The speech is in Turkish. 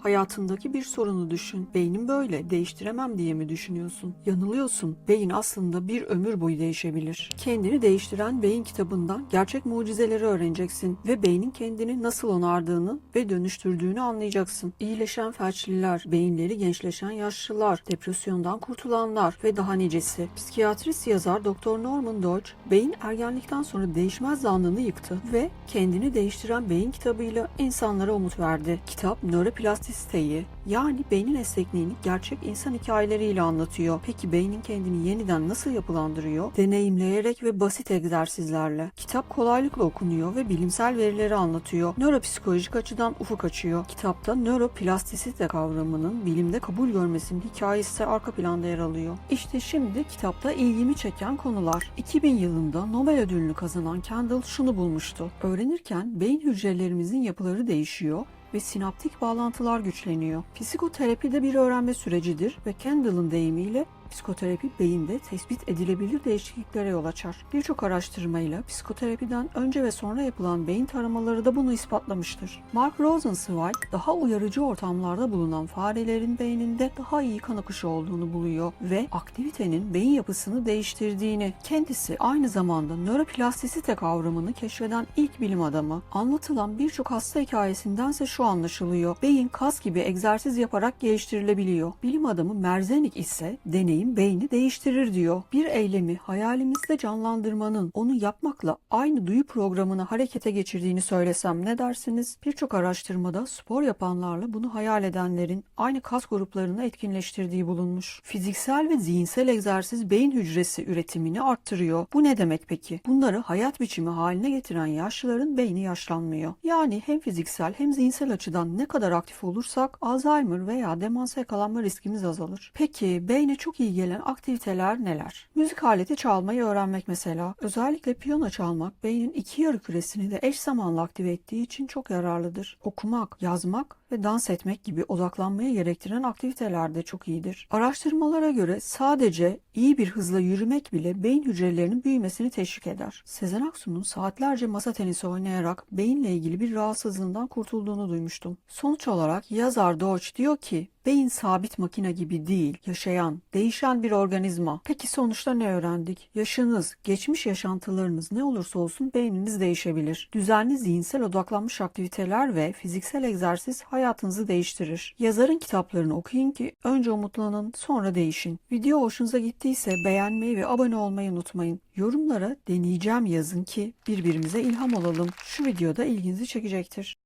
Hayatındaki bir sorunu düşün. Beynin böyle, değiştiremem diye mi düşünüyorsun? Yanılıyorsun. Beyin aslında bir ömür boyu değişebilir. Kendini Değiştiren Beyin kitabından gerçek mucizeleri öğreneceksin ve beynin kendini nasıl onardığını ve dönüştürdüğünü anlayacaksın. İyileşen felçliler, beyinleri gençleşen yaşlılar, depresyondan kurtulanlar ve daha nicesi. Psikiyatrist yazar Dr. Norman Deutsch, beyin ergenlikten sonra değişmez zannını yıktı ve Kendini Değiştiren Beyin kitabıyla insanlara umut verdi. Kitap nöroplastisiteyi, yani beynin esnekliğini gerçek insan hikayeleriyle anlatıyor. Peki beynin kendini yeniden nasıl yapılandırıyor? Deneyimleyerek ve basit egzersizlerle. Kitap kolaylıkla okunuyor ve bilimsel verileri anlatıyor. Nöropsikolojik açıdan ufuk açıyor. Kitapta nöroplastisite kavramının bilimde kabul görmesinin hikayesi arka planda yer alıyor. İşte şimdi kitapta ilgimi çeken konular. 2000 yılında Nobel ödülünü kazanan Kendall şunu bulmuştu. Öğrenirken beyin hücrelerimizin yapıları değişiyor ve sinaptik bağlantılar güçleniyor. Psikoterapi de bir öğrenme sürecidir ve Kendall'ın deyimiyle psikoterapi beyinde tespit edilebilir değişikliklere yol açar. Birçok araştırmayla psikoterapiden önce ve sonra yapılan beyin taramaları da bunu ispatlamıştır. Mark Rosenzweig, daha uyarıcı ortamlarda bulunan farelerin beyninde daha iyi kan akışı olduğunu buluyor ve aktivitenin beyin yapısını değiştirdiğini. Kendisi aynı zamanda nöroplastisite kavramını keşfeden ilk bilim adamı. Anlatılan birçok hasta hikayesindense şu anlaşılıyor. Beyin kas gibi egzersiz yaparak geliştirilebiliyor. Bilim adamı Merzenich ise deneyim beyni değiştirir diyor. Bir eylemi hayalimizde canlandırmanın onu yapmakla aynı duyu programını harekete geçirdiğini söylesem ne dersiniz? Birçok araştırmada spor yapanlarla bunu hayal edenlerin aynı kas gruplarını etkinleştirdiği bulunmuş. Fiziksel ve zihinsel egzersiz beyin hücresi üretimini arttırıyor. Bu ne demek peki? Bunları hayat biçimi haline getiren yaşlıların beyni yaşlanmıyor. Yani hem fiziksel hem zihinsel açıdan ne kadar aktif olursak Alzheimer veya demansa yakalanma riskimiz azalır. Peki beyne çok iyi gelen aktiviteler neler? Müzik aleti çalmayı öğrenmek mesela. Özellikle piyano çalmak beynin iki yarı küresini de eş zamanlı aktive ettiği için çok yararlıdır. Okumak, yazmak ve dans etmek gibi odaklanmaya gerektiren aktiviteler de çok iyidir. Araştırmalara göre sadece iyi bir hızla yürümek bile beyin hücrelerinin büyümesini teşvik eder. Sezen Aksu'nun saatlerce masa tenisi oynayarak beyinle ilgili bir rahatsızlığından kurtulduğunu duymuştum. Sonuç olarak yazar Deutsch diyor ki, beyin sabit makine gibi değil, yaşayan, değişen bir organizma. Peki sonuçta ne öğrendik? Yaşınız, geçmiş yaşantılarınız ne olursa olsun beyniniz değişebilir. Düzenli zihinsel odaklanmış aktiviteler ve fiziksel egzersiz hayatınızı değiştirir. Yazarın kitaplarını okuyun ki önce umutlanın, sonra değişin. Video hoşunuza gittiyse beğenmeyi ve abone olmayı unutmayın. Yorumlara deneyeceğim yazın ki birbirimize ilham olalım. Şu videoda ilginizi çekecektir.